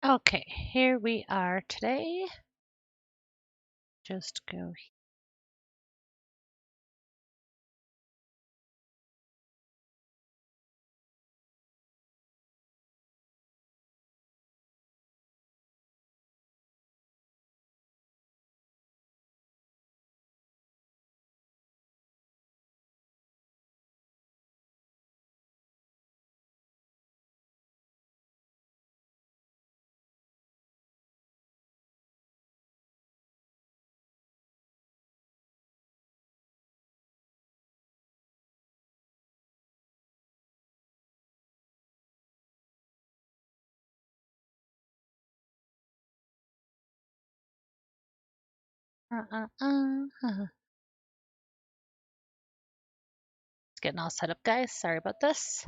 Okay, here we are today. Just go. It's getting all set up, guys. Sorry about this.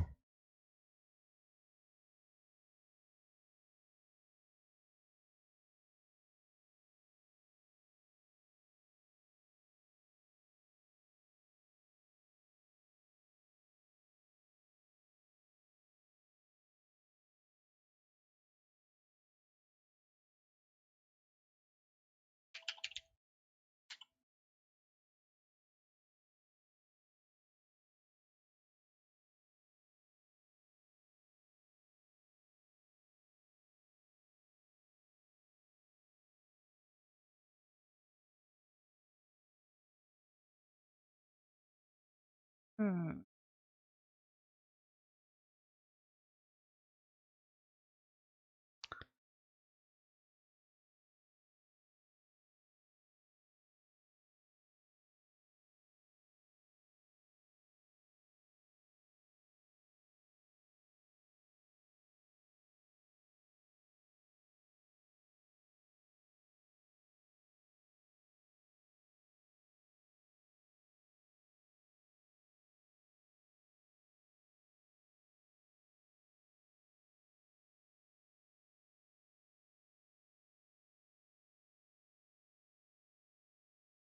Hmm.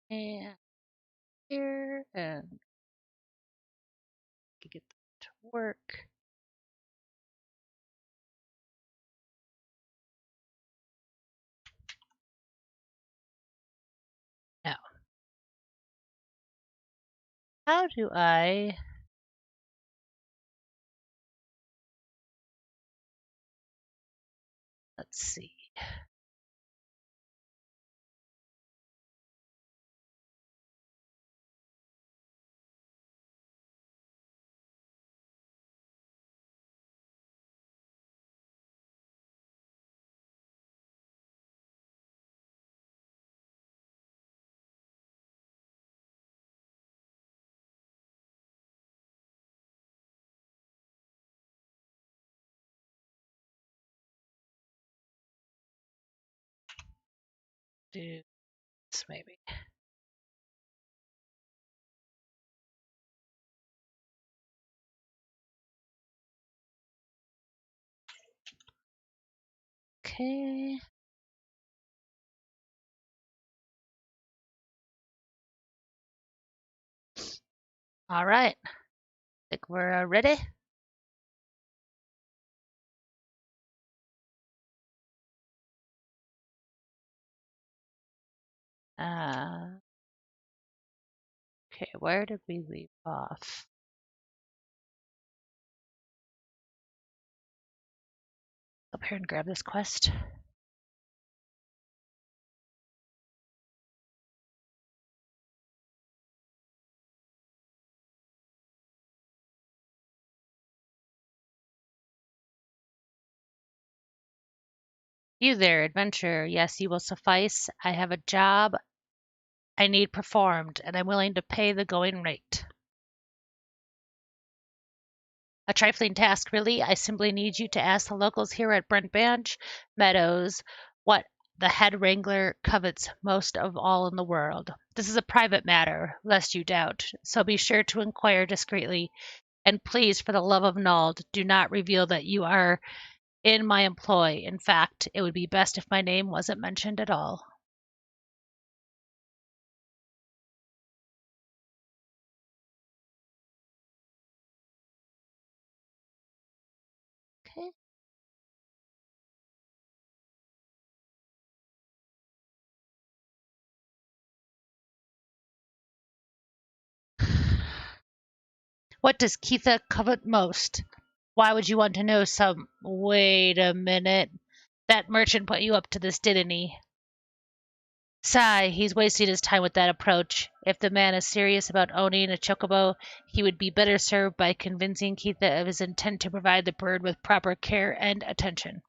And here, and get that to work. Now, how do I? Let's see. Do this maybe. Okay. All right. Think we're ready. Uh, okay. Where did we leave off? Up here and grab this quest. You there, adventurer. Yes, you will suffice. I have a job I need performed, and I'm willing to pay the going rate. A trifling task, really. I simply need you to ask the locals here at Brent Branch Meadows what the head wrangler covets most of all in the world. This is a private matter, lest you doubt, so be sure to inquire discreetly. And please, for the love of Nald, do not reveal that you are in my employ. In fact, it would be best if my name wasn't mentioned at all. Okay. What does Keitha covet most? Why would you want to know some? Wait a minute. That merchant put you up to this, didn't he? Sigh, he's wasting his time with that approach. If the man is serious about owning a chocobo, he would be better served by convincing Keitha of his intent to provide the bird with proper care and attention.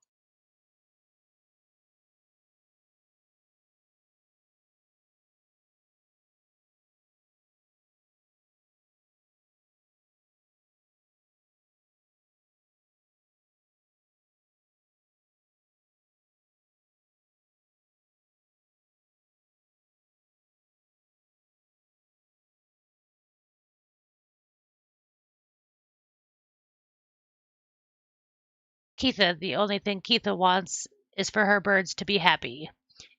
Keitha, the only thing Keitha wants is for her birds to be happy.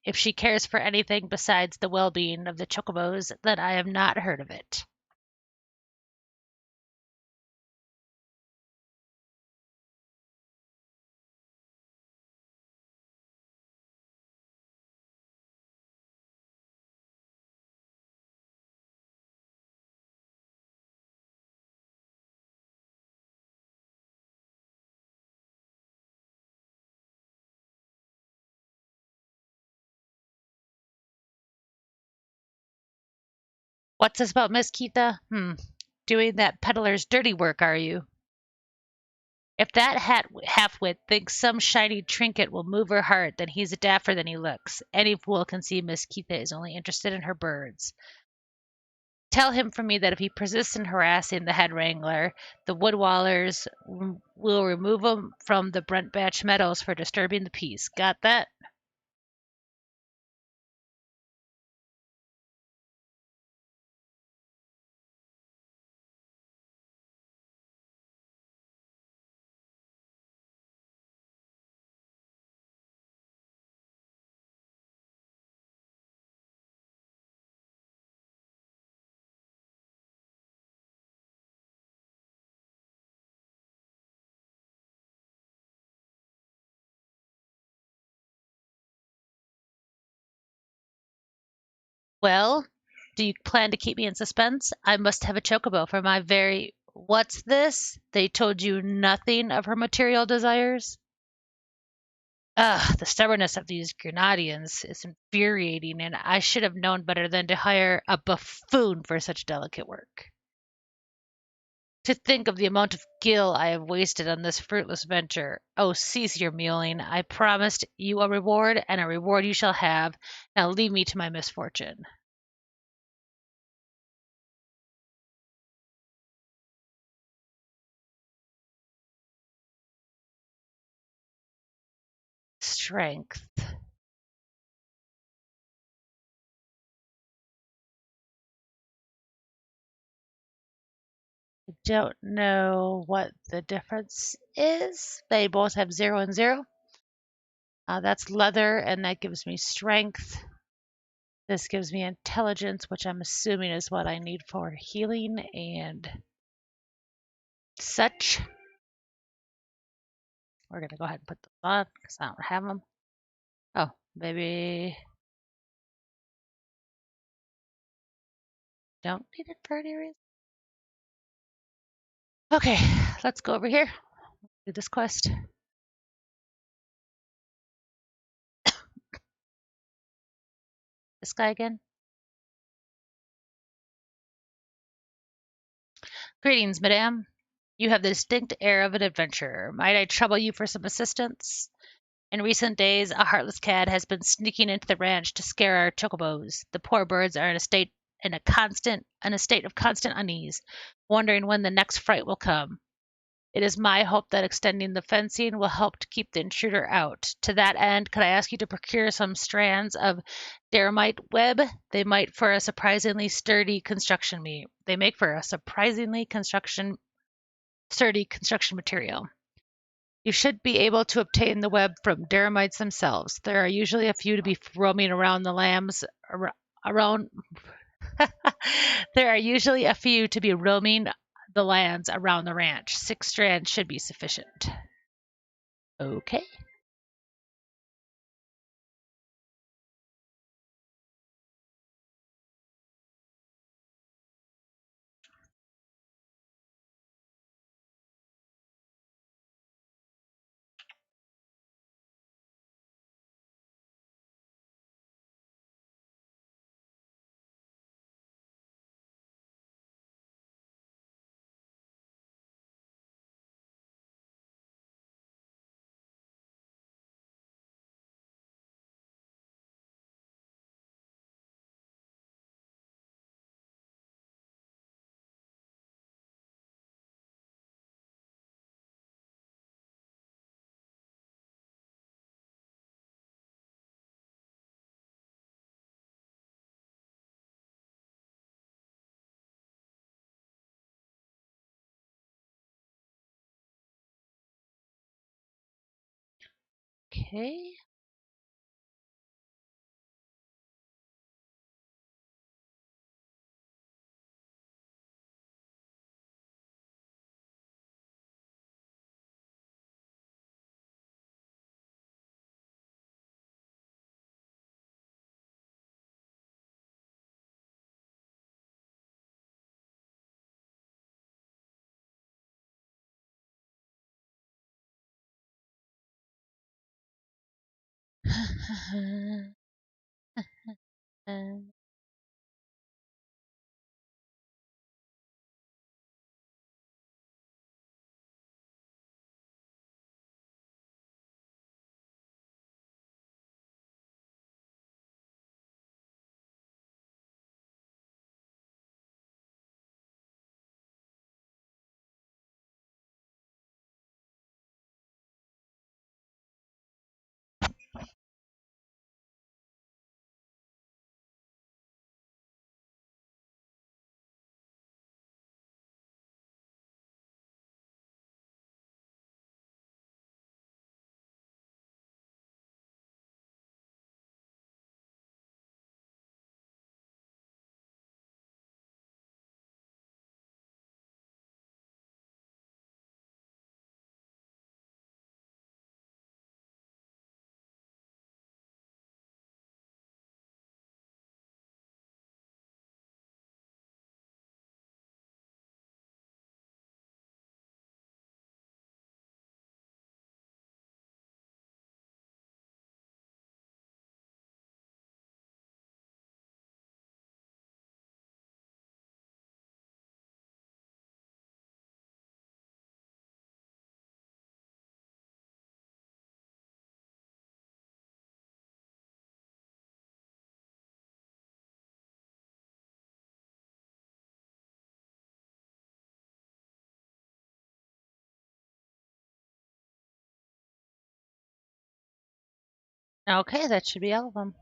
If she cares for anything besides the well being of the chocobos, then I have not heard of it. What's this about Miss Keitha? Doing that peddler's dirty work, are you? If that half-wit thinks some shiny trinket will move her heart, then he's daffer than he looks. Any fool can see Miss Keitha is only interested in her birds. Tell him from me that if he persists in harassing the head wrangler, the woodwallers will remove him from the Brentbatch meadows for disturbing the peace. Got that? Well, do you plan to keep me in suspense? I must have a chocobo for my very. What's this? They told you nothing of her material desires? Ugh, the stubbornness of these Grenadians is infuriating, and I should have known better than to hire a buffoon for such delicate work. To think of the amount of gil I have wasted on this fruitless venture. Oh, cease your mewling. I promised you a reward, and a reward you shall have. Now leave me to my misfortune. Strength. I don't know what the difference is. They both have 0 and 0. That's leather, and that gives me strength. This gives me intelligence, which I'm assuming is what I need for healing and such. We're going to go ahead and put those on because I don't have them. Oh, maybe don't need it for any reason. Okay, let's go over here. Do this quest. This guy again. Greetings, madame. You have the distinct air of an adventurer. Might I trouble you for some assistance? In recent days, a heartless cad has been sneaking into the ranch to scare our chocobos. The poor birds are in a state of constant unease, wondering when the next fright will come. It is my hope that extending the fencing will help to keep the intruder out. To that end, could I ask you to procure some strands of Daramite web? They make for a surprisingly construction sturdy construction material. You should be able to obtain the web from Daramites themselves. There are usually a few to be roaming around the lambs around. There are usually a few to be roaming the lands around the ranch. 6 strands should be sufficient. Okay. Okay. Okay, that should be all of them.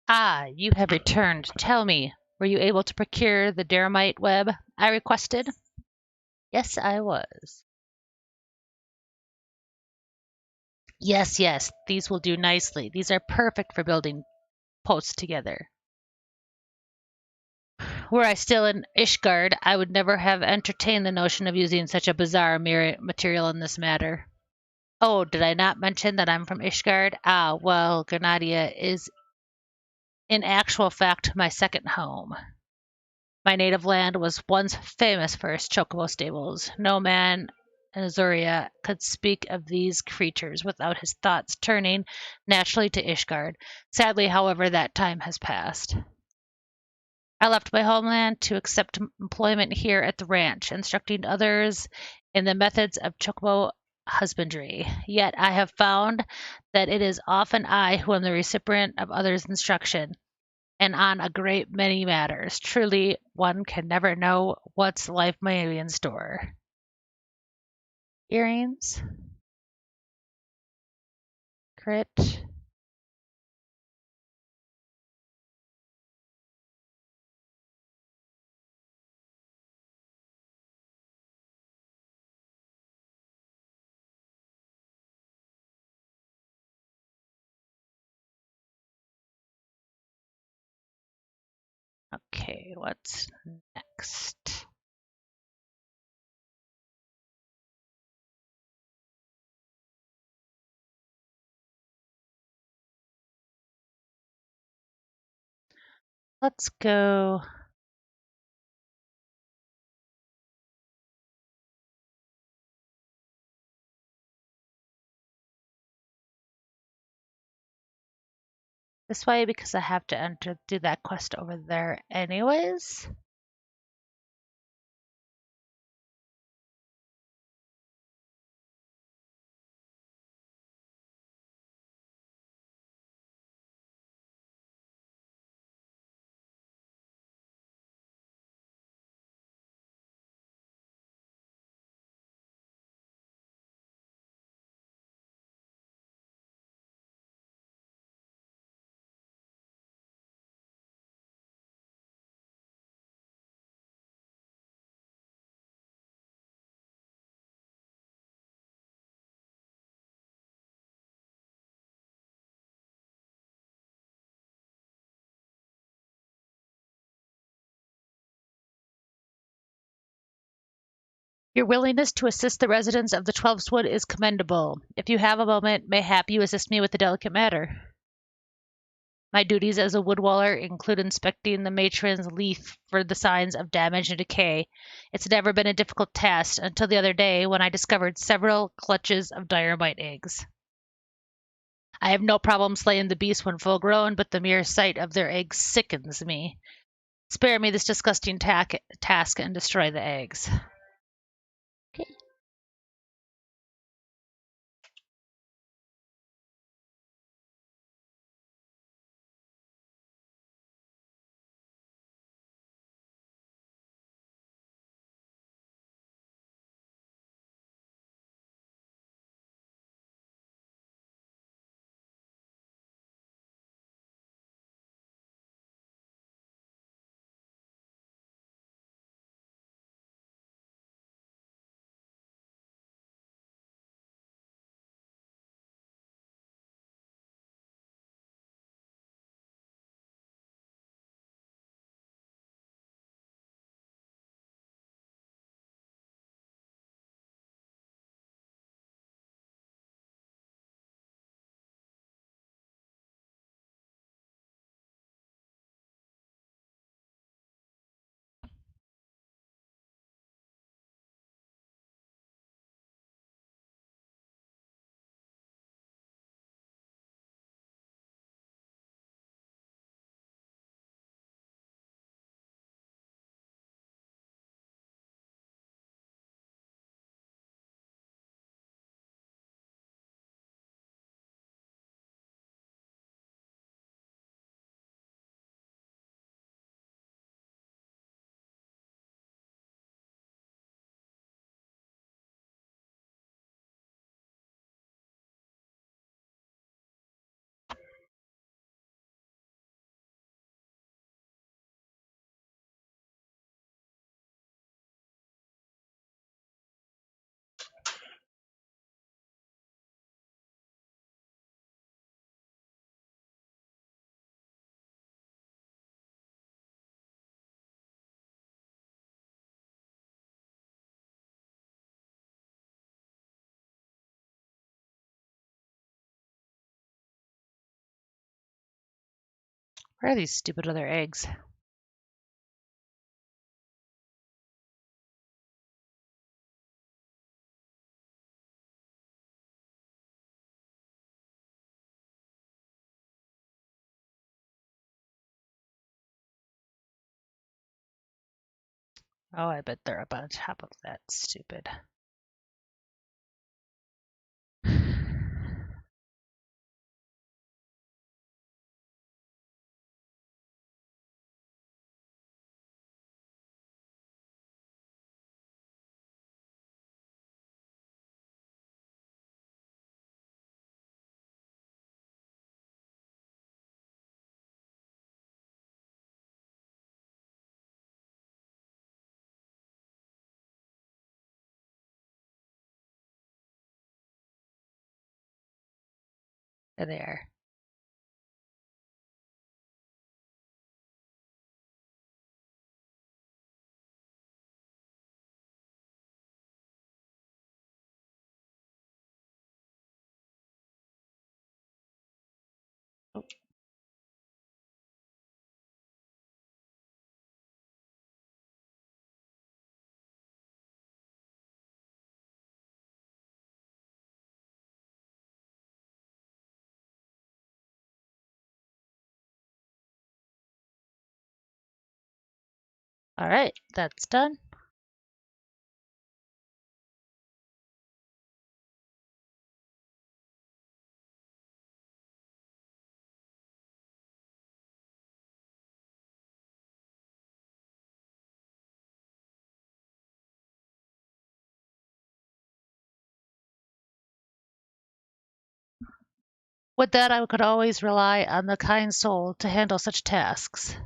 Ah, you have returned. Tell me, were you able to procure the Deramite web I requested? Yes, I was. Yes, yes, these will do nicely. These are perfect for building posts together. Were I still in Ishgard, I would never have entertained the notion of using such a bizarre material in this matter. Oh, did I not mention that I'm from Ishgard? Ah, well, Grenadier is in actual fact my second home. My native land was once famous for its chocobo stables. No man in Azuria could speak of these creatures without his thoughts turning naturally to Ishgard. Sadly, however, that time has passed. I left my homeland to accept employment here at the ranch, instructing others in the methods of chocobo husbandry. Yet I have found that it is often I who am the recipient of others' instruction, and on a great many matters. Truly, one can never know what's life may be in store. Earrings, crit. Okay, what's next? Let's go. this way because I have to do that quest over there anyways. Your willingness to assist the residents of the Twelfthwood is commendable. If you have a moment, mayhap you assist me with a delicate matter. My duties as a woodwaller include inspecting the matron's leaf for the signs of damage and decay. It's never been a difficult task until the other day when I discovered several clutches of dynamite eggs. I have no problem slaying the beasts when full grown, but the mere sight of their eggs sickens me. Spare me this disgusting task and destroy the eggs. Okay. Where are these stupid other eggs? Oh, I bet they're up on top of that stupid. There they are. Oh. All right, that's done. With that, I could always rely on the kind soul to handle such tasks.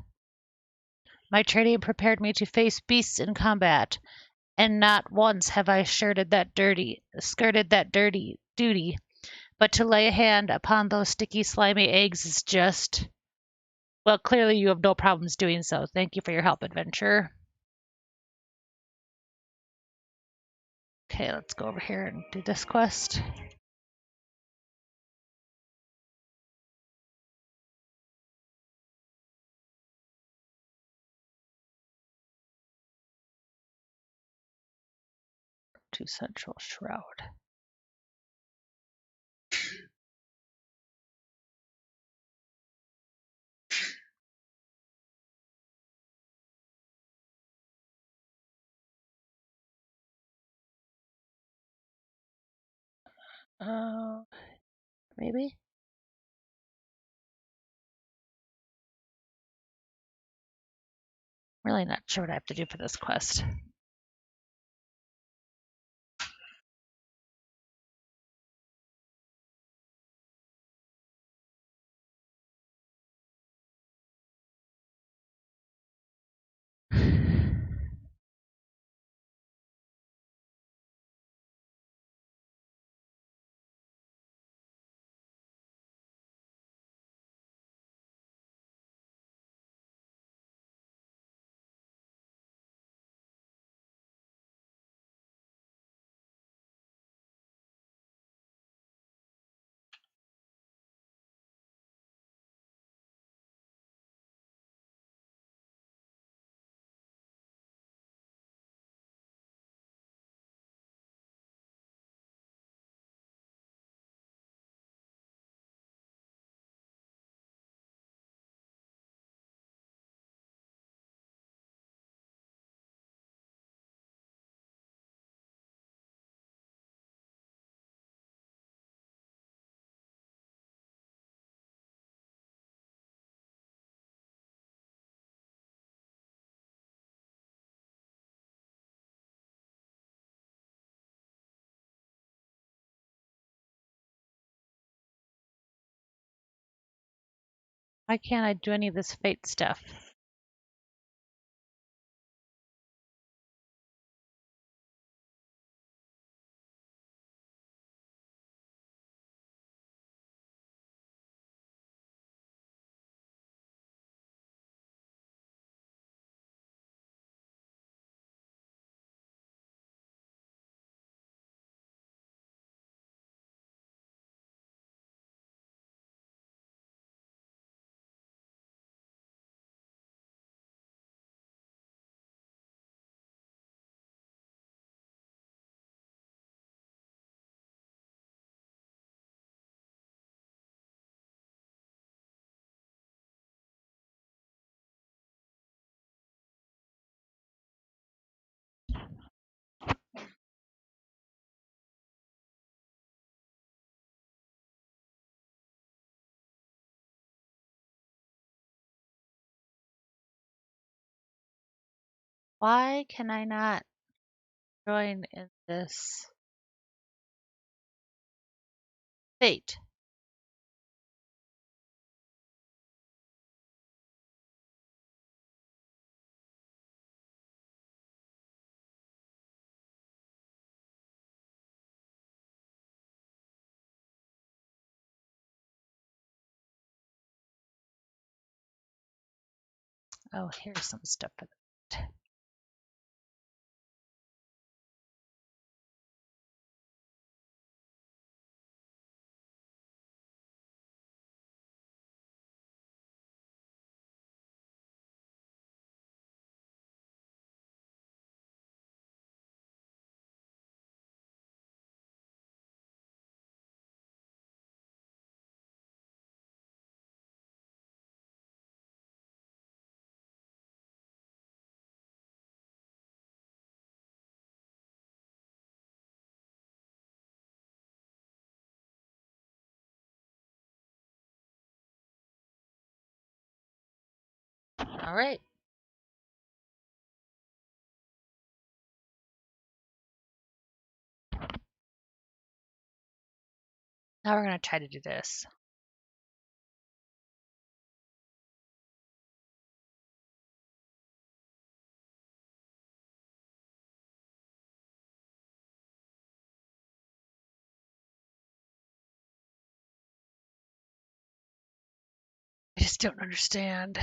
My training prepared me to face beasts in combat, and not once have I skirted that dirty duty. But to lay a hand upon those sticky, slimy eggs is just. Well, clearly you have no problems doing so. Thank you for your help, adventurer. Okay, let's go over here and do this quest. To Central Shroud. Maybe? Really not sure what I have to do for this quest. Why can't I do any of this fate stuff? Why can I not join in this fate? Oh, here's some stuff for that. All right. Now we're going to try to do this. I just don't understand.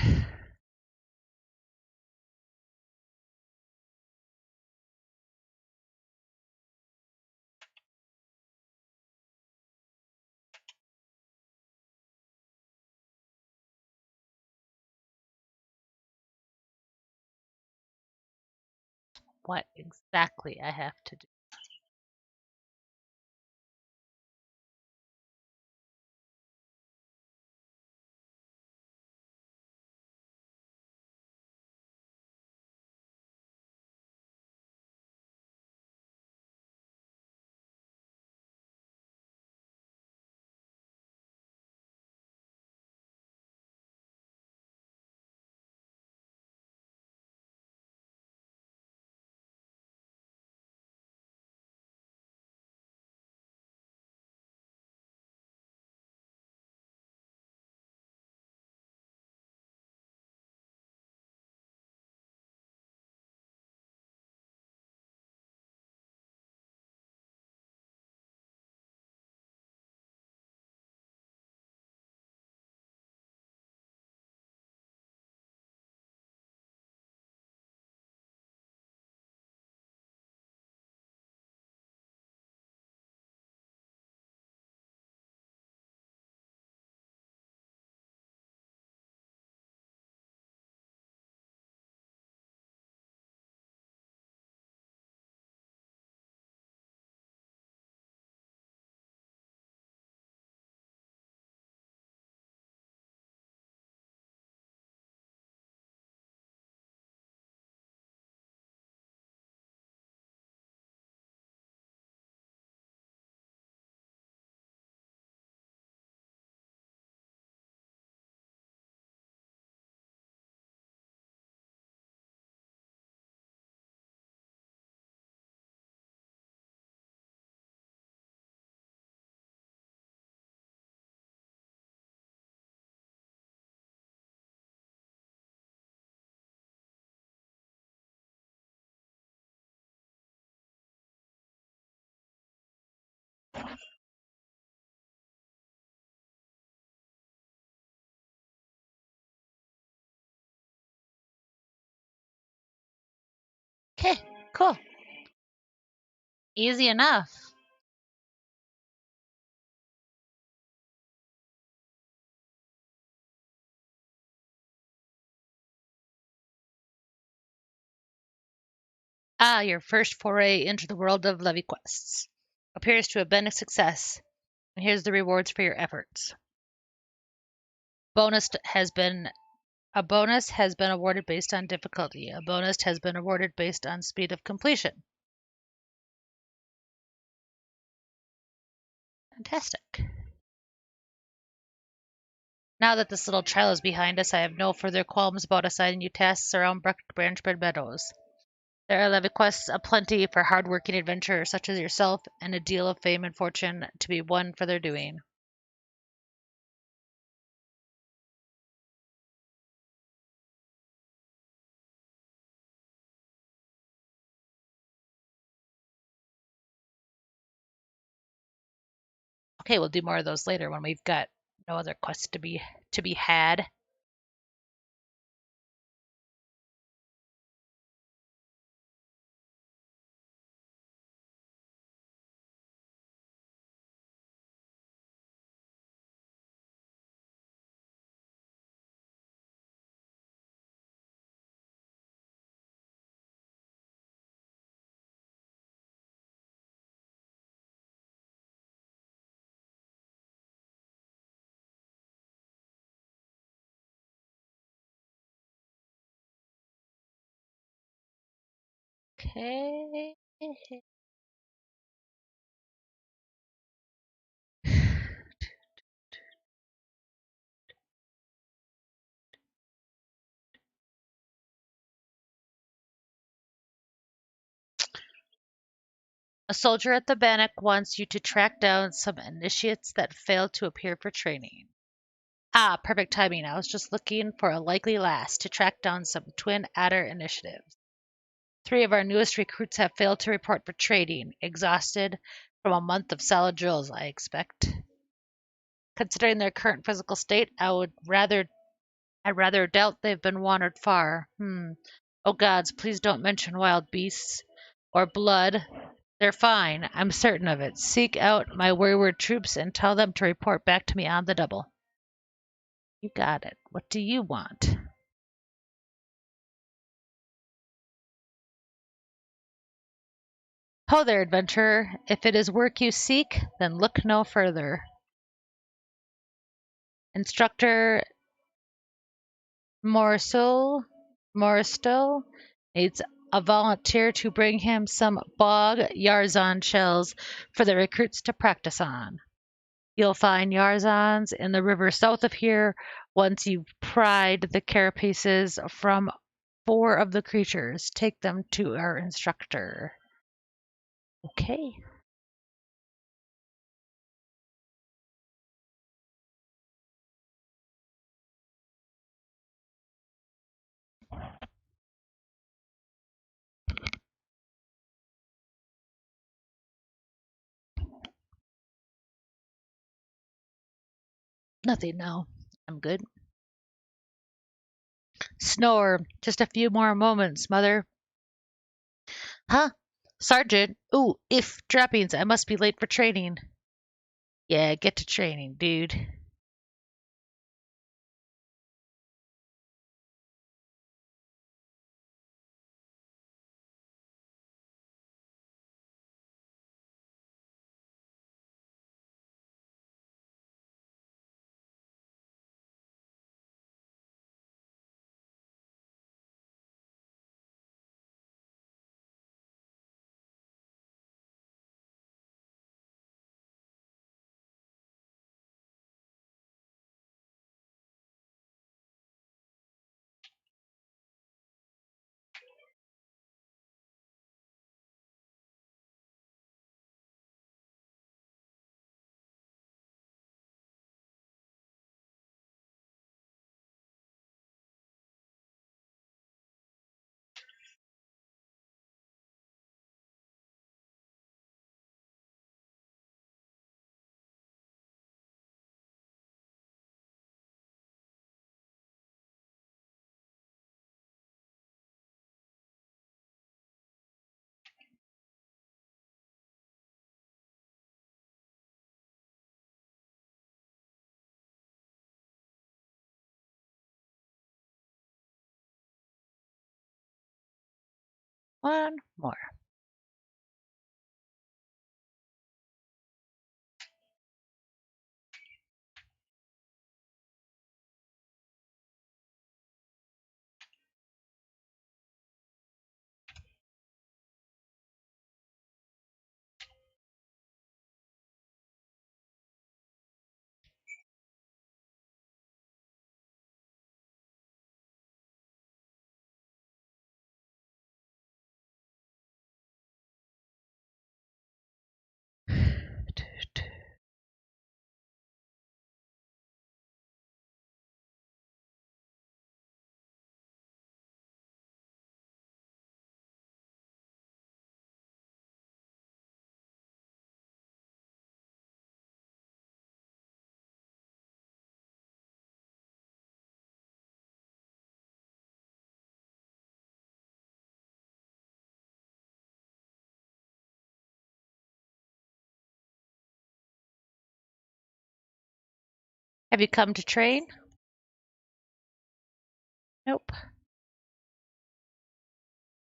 What exactly I have to do. Okay, cool. Easy enough. Ah, your first foray into the world of levy quests appears to have been a success. And here's the rewards for your efforts. Bonus has been A bonus has been awarded based on difficulty. A bonus has been awarded based on speed of completion. Fantastic. Now that this little trial is behind us, I have no further qualms about assigning you tasks around Branchbed Meadows. There are levy quests aplenty for hard-working adventurers such as yourself, and a deal of fame and fortune to be won for their doing. Okay, we'll do more of those later when we've got no other quests to be had. Okay. A soldier at the Bannock wants you to track down some initiates that failed to appear for training. Ah, perfect timing. I was just looking for a likely last to track down some twin adder initiatives. 3 of our newest recruits have failed to report for training, exhausted from a month of solid drills, I expect. Considering their current physical state, I'd rather doubt they've been wandered far. Oh gods, please don't mention wild beasts or blood. They're fine, I'm certain of it. Seek out my wayward troops and tell them to report back to me on the double. You got it. What do you want? Ho there, adventurer. If it is work you seek, then look no further. Instructor Moristo needs a volunteer to bring him some bog Yarzan shells for the recruits to practice on. You'll find Yarzans in the river south of here once you've pried the carapaces from 4 of the creatures. Take them to our instructor. Okay. Nothing now. I'm good. Snore. Just a few more moments, mother. Huh? Sergeant? Ooh, if droppings. I must be late for training. Yeah, get to training, dude. One more. Have you come to train? Nope.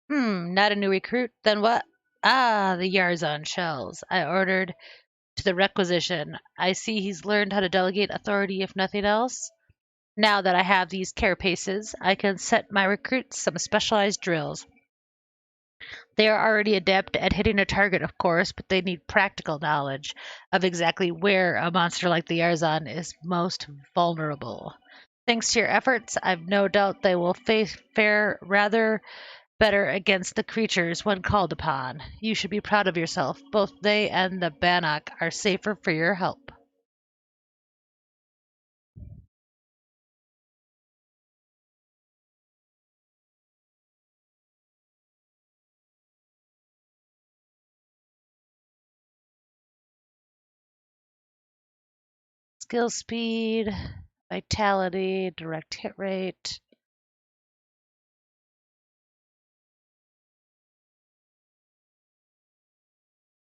Not a new recruit. Then what? Ah, the Yarzan shells. I ordered to the requisition. I see he's learned how to delegate authority if nothing else. Now that I have these carapaces, I can set my recruits some specialized drills. They are already adept at hitting a target, of course, but they need practical knowledge of exactly where a monster like the Yarzan is most vulnerable. Thanks to your efforts, I've no doubt they will fare rather better against the creatures when called upon. You should be proud of yourself. Both they and the Bannock are safer for your help. Skill speed, vitality, direct hit rate.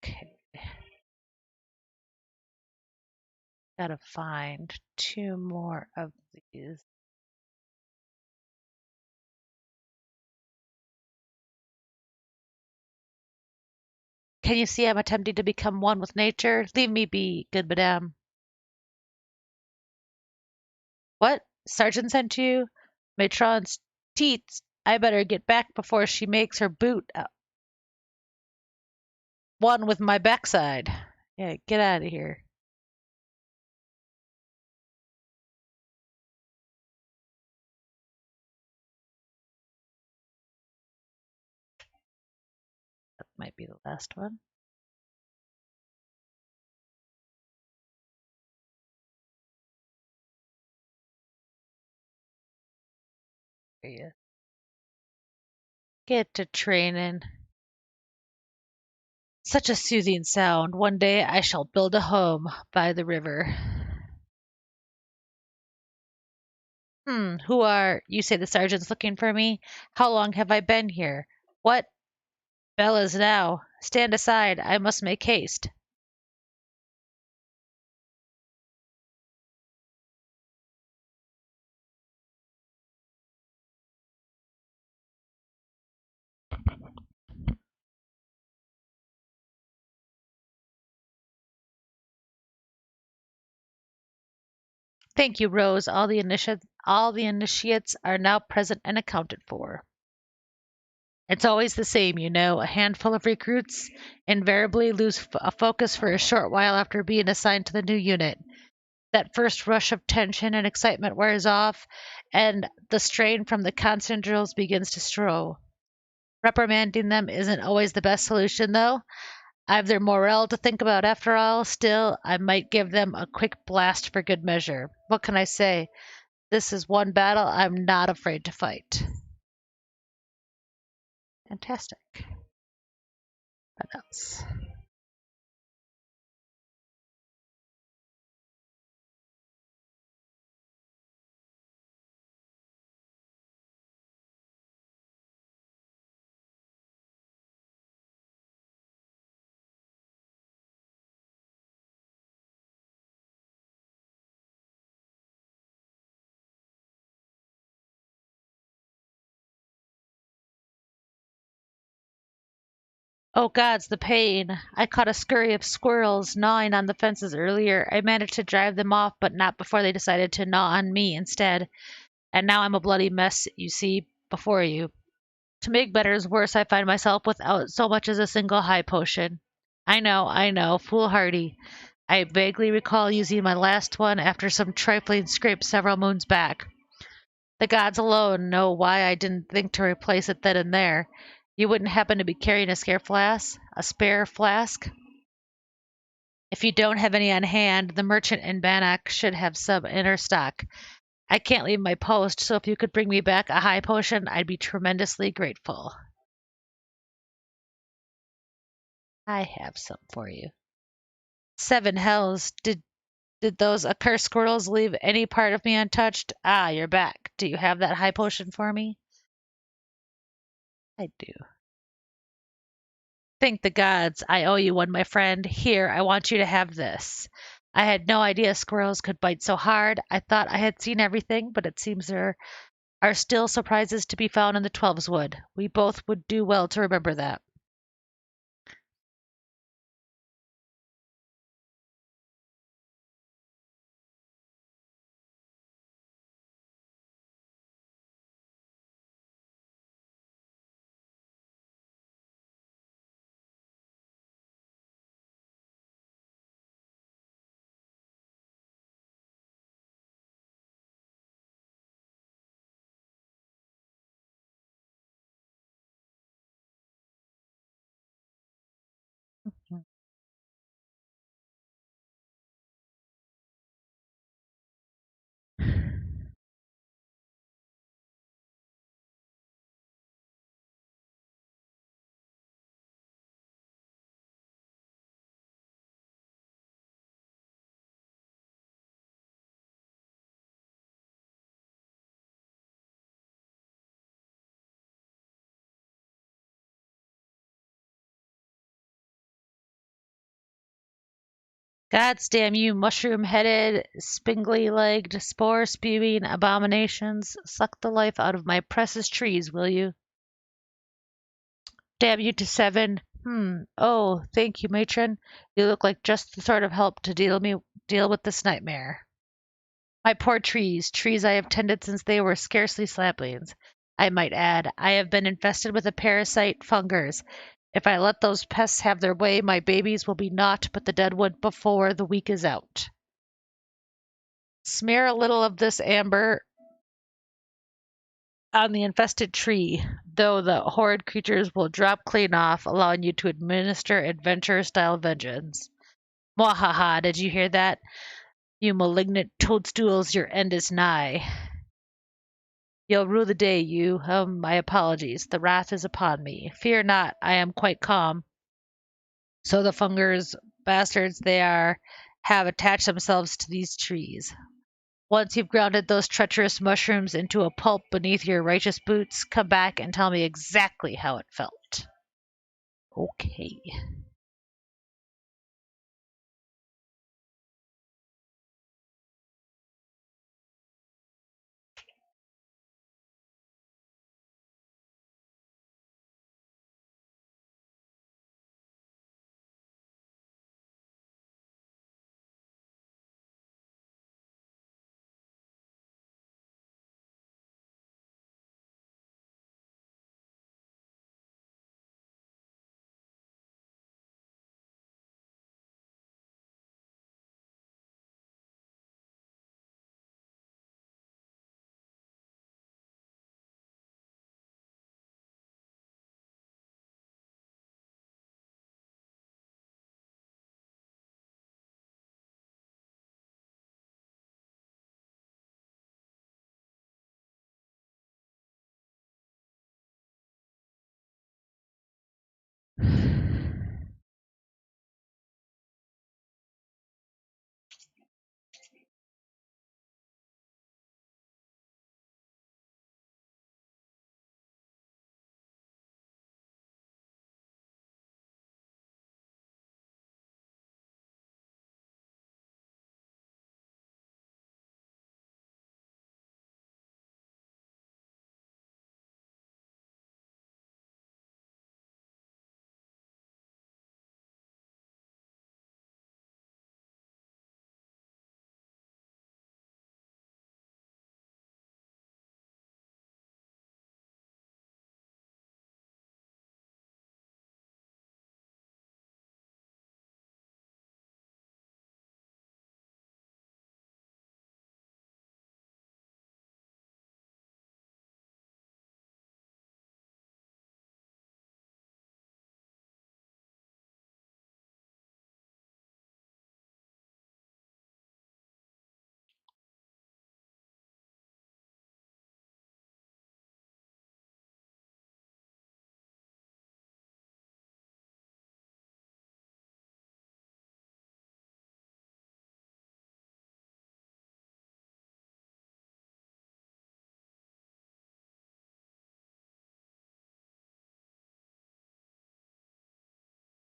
Okay, gotta find two more of these. Can you see I'm attempting to become one with nature? Leave me be, good madame. What? Sergeant sent you? Matron's teats. I better get back before she makes her boot one with my backside. Yeah, get out of here. That might be the last one. There you get to training. Such a soothing sound. One day I shall build a home by the river. Who are you? Say the sergeant's looking for me? How long have I been here? What? Bella's now. Stand aside. I must make haste. Thank you, Rose. All the initiates are now present and accounted for. It's always the same, you know. A handful of recruits invariably lose a focus for a short while after being assigned to the new unit. That first rush of tension and excitement wears off, and the strain from the constant drills begins to show. Reprimanding them isn't always the best solution, though. I've their morale to think about after all. Still, I might give them a quick blast for good measure. What can I say? This is one battle I'm not afraid to fight. Fantastic. What else? Oh gods, the pain. I caught a scurry of squirrels gnawing on the fences earlier. I managed to drive them off, but not before they decided to gnaw on me instead. And now I'm a bloody mess, you see, before you. To make matters worse, I find myself without so much as a single high potion. I know, foolhardy. I vaguely recall using my last one after some trifling scrape several moons back. The gods alone know why I didn't think to replace it then and there. You wouldn't happen to be carrying a scare flask? A spare flask? If you don't have any on hand, the merchant in Bannock should have some in her stock. I can't leave my post, so if you could bring me back a high potion, I'd be tremendously grateful. I have some for you. Seven hells. Did those accursed squirrels leave any part of me untouched? Ah, you're back. Do you have that high potion for me? I do. Thank the gods, I owe you one, my friend. Here, I want you to have this. I had no idea squirrels could bite so hard. I thought I had seen everything, but it seems there are still surprises to be found in the Twelves Wood. We both would do well to remember that. Gods damn you, mushroom-headed, spindly-legged, spore-spewing abominations. Suck the life out of my precious trees, will you? Damn you to 7. Oh, thank you, matron. You look like just the sort of help to deal with this nightmare. My poor trees I have tended since they were scarcely saplings. I might add, I have been infested with a parasite fungus. If I let those pests have their way, my babies will be naught but the deadwood before the week is out. Smear a little of this amber on the infested tree, though the horrid creatures will drop clean off, allowing you to administer adventure-style vengeance. Mwahaha, did you hear that? You malignant toadstools, your end is nigh. You'll rue the day, you. My apologies. The wrath is upon me. Fear not, I am quite calm. So the fungers, bastards they are, have attached themselves to these trees. Once you've grounded those treacherous mushrooms into a pulp beneath your righteous boots, come back and tell me exactly how it felt. Okay.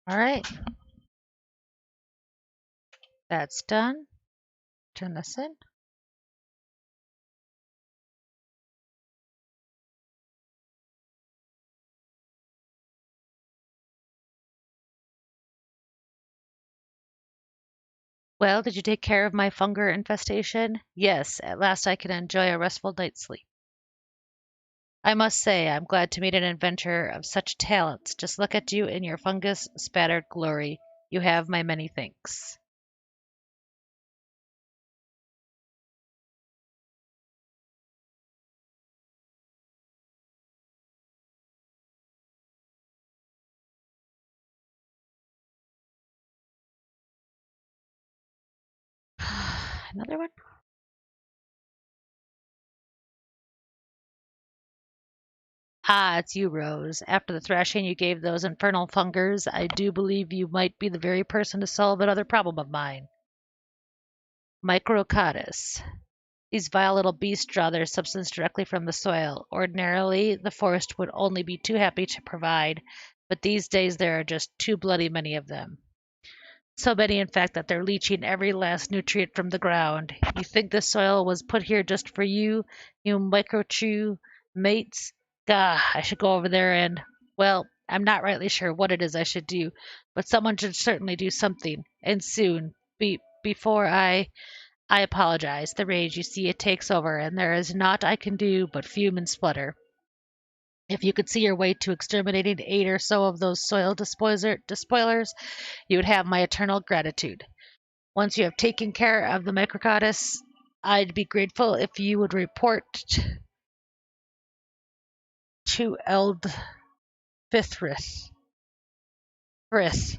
All right, that's done. Turn this in. Well, did you take care of my fungus infestation? Yes, at last I can enjoy a restful night's sleep. I must say, I'm glad to meet an adventurer of such talents. Just look at you in your fungus spattered glory. You have my many thanks. Another one? Ah, it's you, Rose. After the thrashing you gave those infernal fungers, I do believe you might be the very person to solve another problem of mine. Microcatus. These vile little beasts draw their substance directly from the soil. Ordinarily, the forest would only be too happy to provide, but these days there are just too bloody many of them. So many, in fact, that they're leaching every last nutrient from the ground. You think this soil was put here just for you, you microchew mates? Gah, I should go over there and, well, I'm not rightly sure what it is I should do, but someone should certainly do something, and soon. Before I apologize. The rage, you see, it takes over, and there is naught I can do but fume and splutter. If you could see your way to exterminating 8 or so of those soil despoilers, you would have my eternal gratitude. Once you have taken care of the microgoddess, I'd be grateful if you would report to Eldfithris. Frith.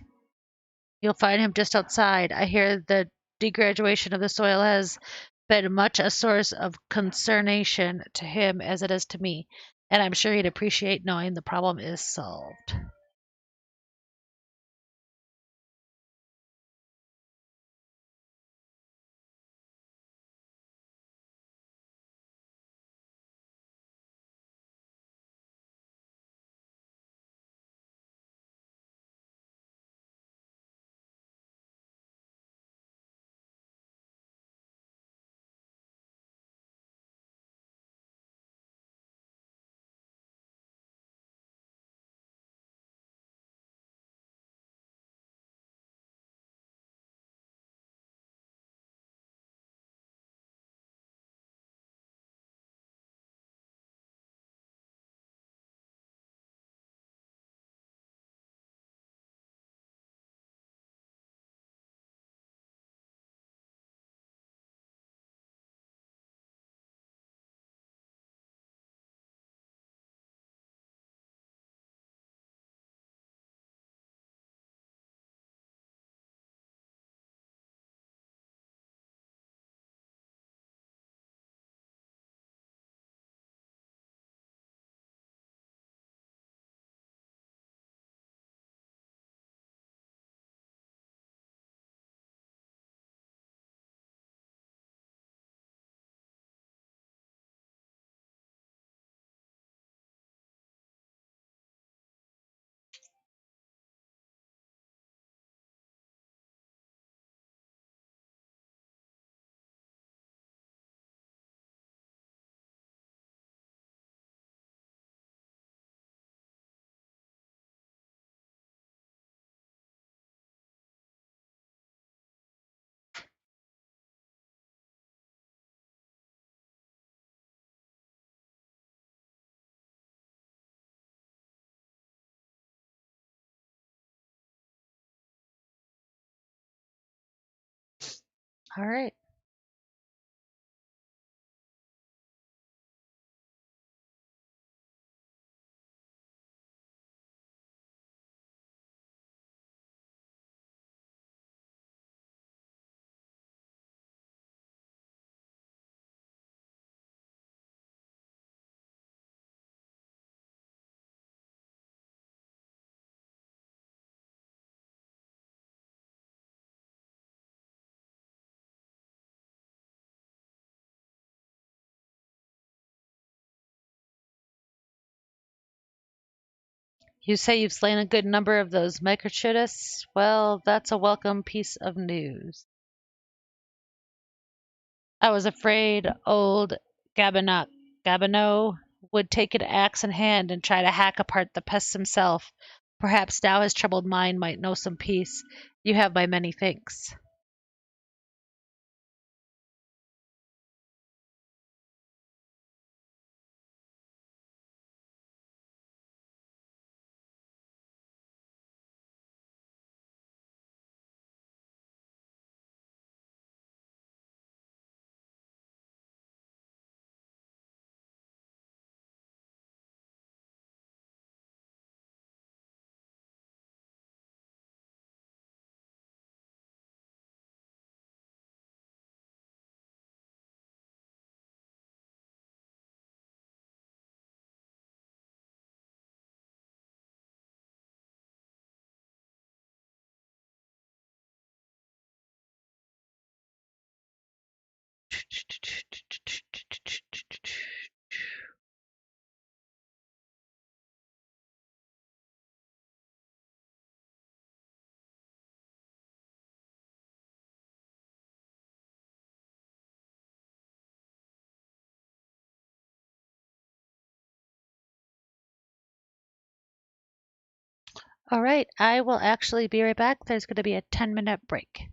You'll find him just outside. I hear the degradation of the soil has been much a source of consternation to him as it is to me, and I'm sure he'd appreciate knowing the problem is solved. All right. You say you've slain a good number of those microchitis? Well, that's a welcome piece of news. I was afraid old Gabineau would take an axe in hand and try to hack apart the pests himself. Perhaps now his troubled mind might know some peace. You have my many thanks. All right, I will actually be right back. There's going to be a 10-minute break.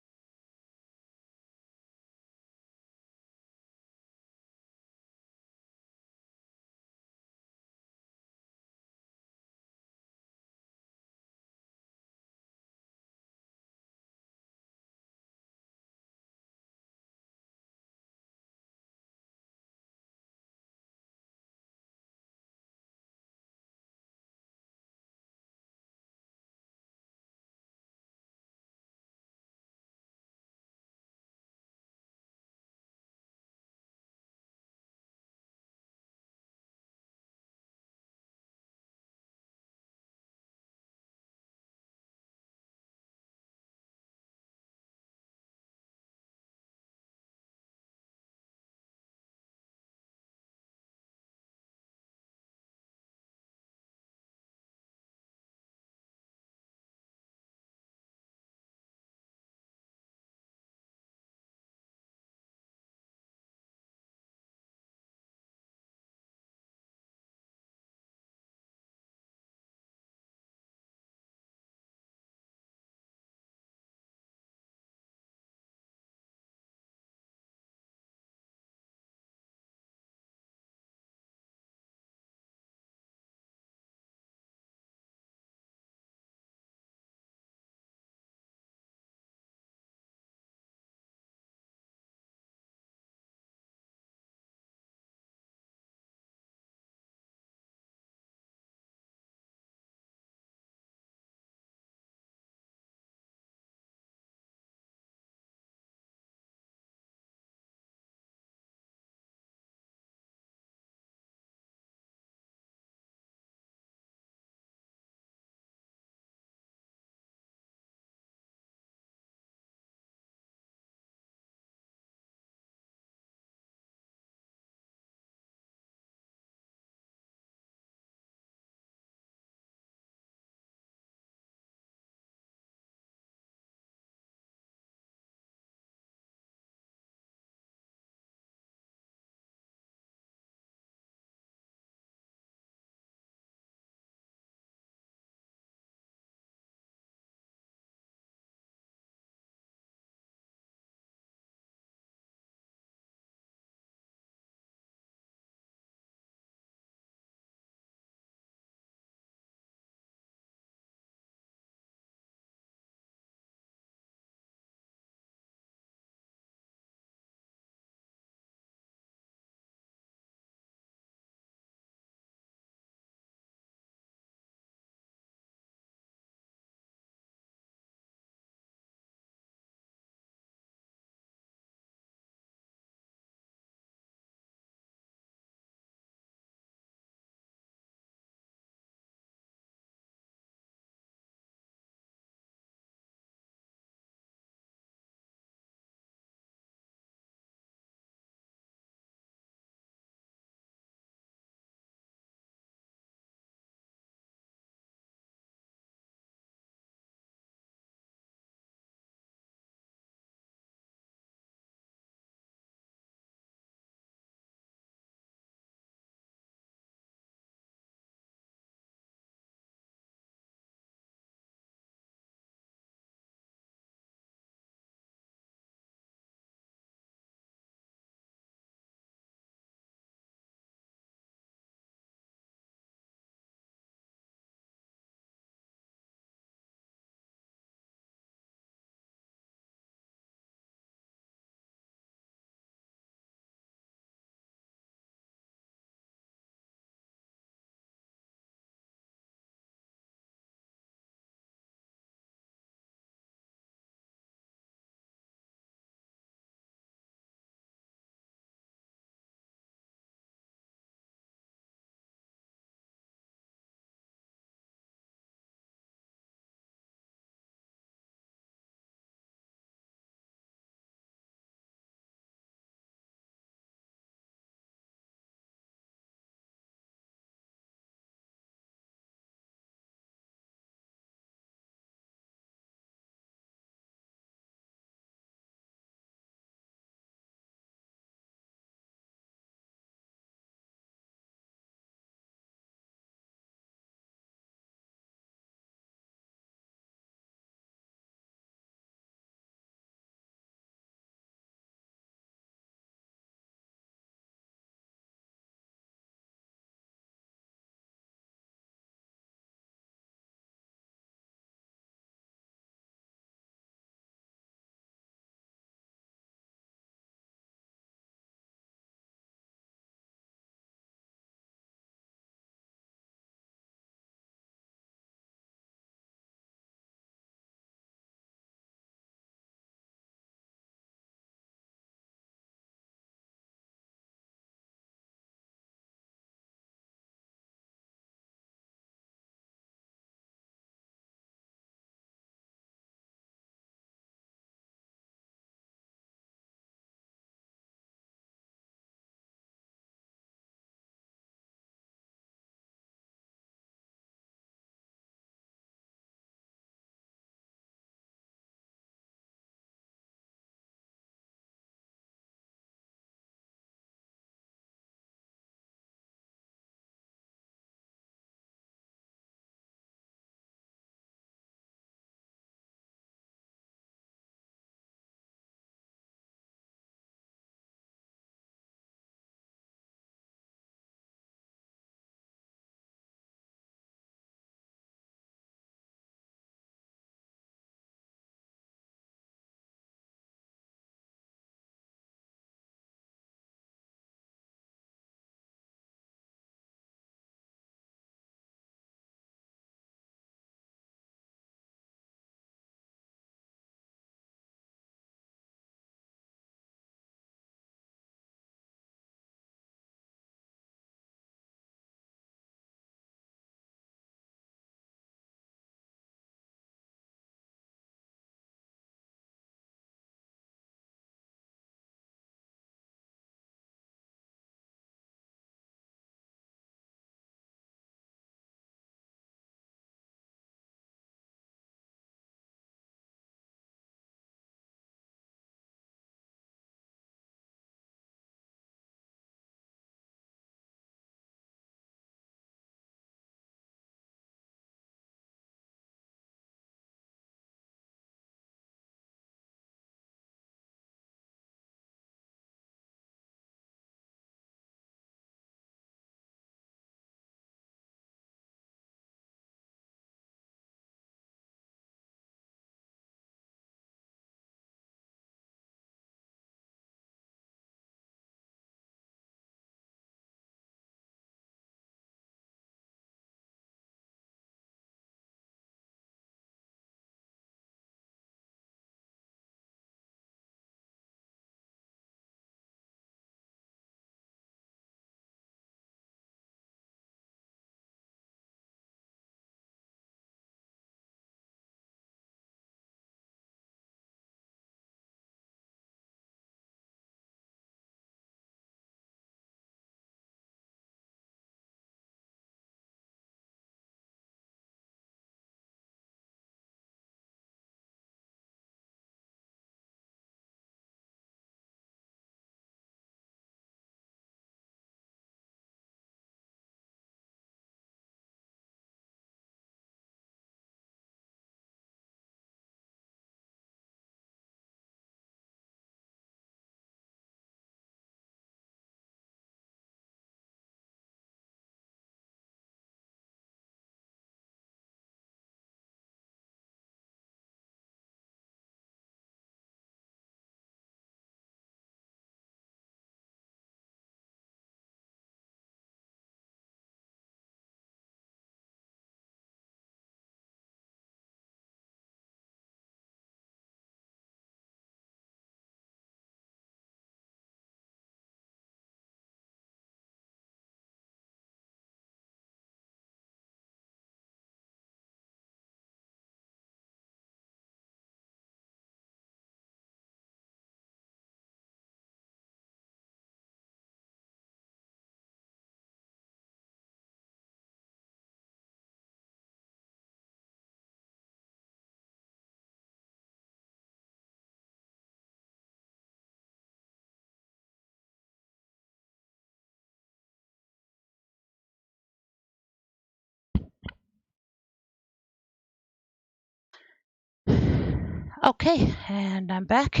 Okay, and I'm back.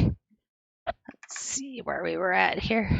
Let's see where we were at here.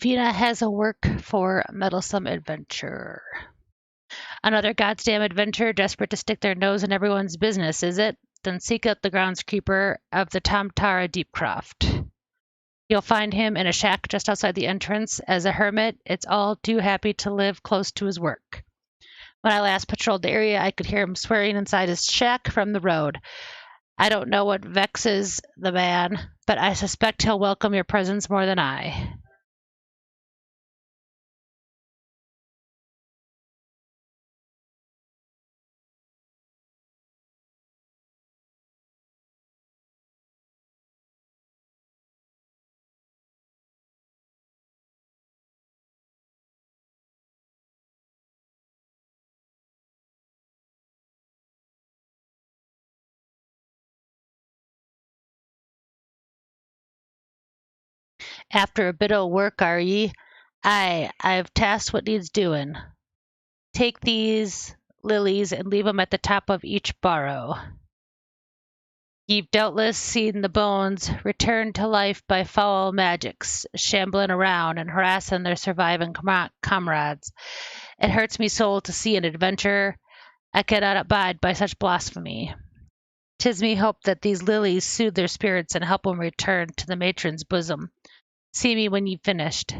Viera has a work for meddlesome adventurer. Another goddamn adventurer desperate to stick their nose in everyone's business, is it? Then seek out the groundskeeper of the Tamtara Deepcroft. You'll find him in a shack just outside the entrance. As a hermit, it's all too happy to live close to his work. When I last patrolled the area, I could hear him swearing inside his shack from the road. I don't know what vexes the man, but I suspect he'll welcome your presence more than I. After a bit o' work, are ye? Aye, I've tasked what needs doing. Take these lilies and leave 'em at the top of each barrow. Ye've doubtless seen the bones returned to life by foul magics, shambling around and harassing their surviving comrades. It hurts me soul to see an adventurer. I cannot abide by such blasphemy. 'Tis me hope that these lilies soothe their spirits and help 'em return to the matron's bosom. See me when ye've finished.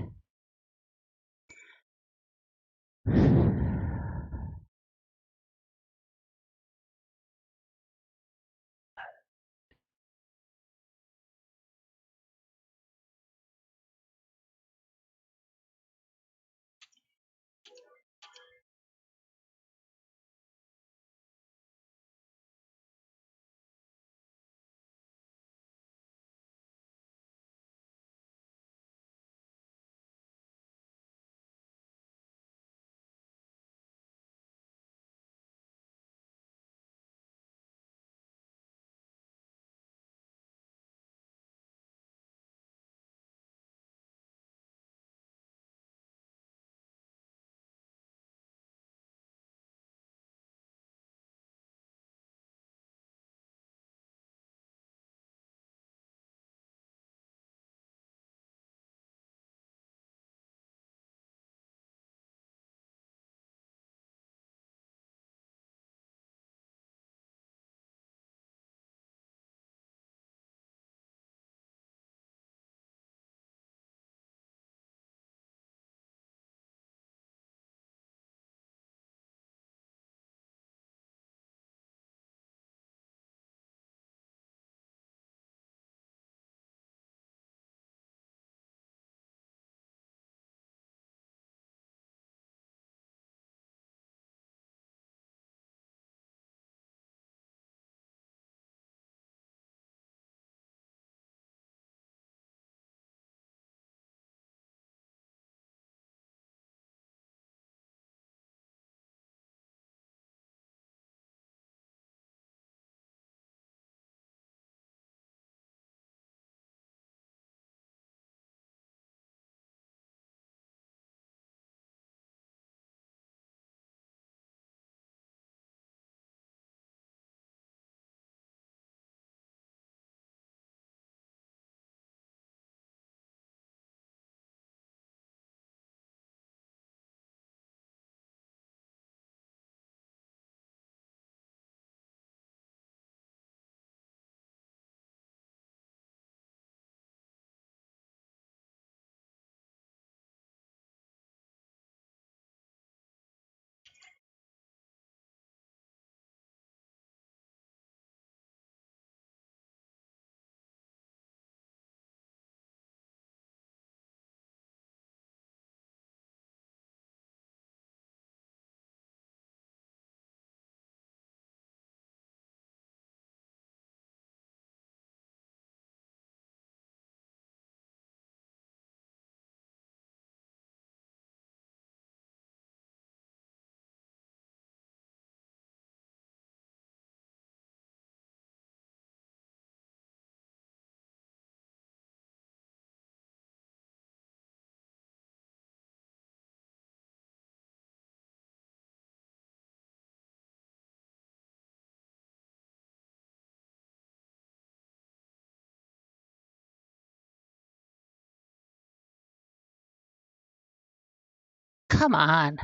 come on.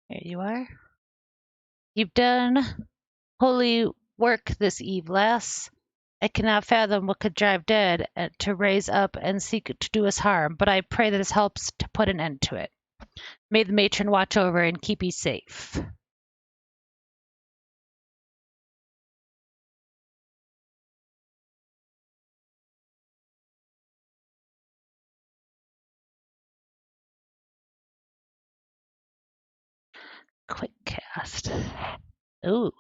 Here you are. You've done holy work this eve, lass. I cannot fathom what could drive dead to raise up and seek to do us harm, but I pray that this helps to put an end to it. May the matron watch over and keep you safe. Quick cast. Ooh.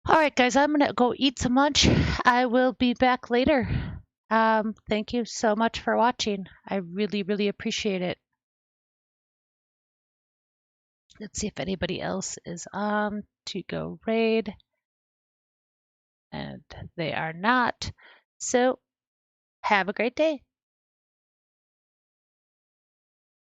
All right, guys, I'm going to go eat some lunch. I will be back later. Thank you so much for watching. I really, really appreciate it. Let's see if anybody else is on to go raid. And they are not. So have a great day.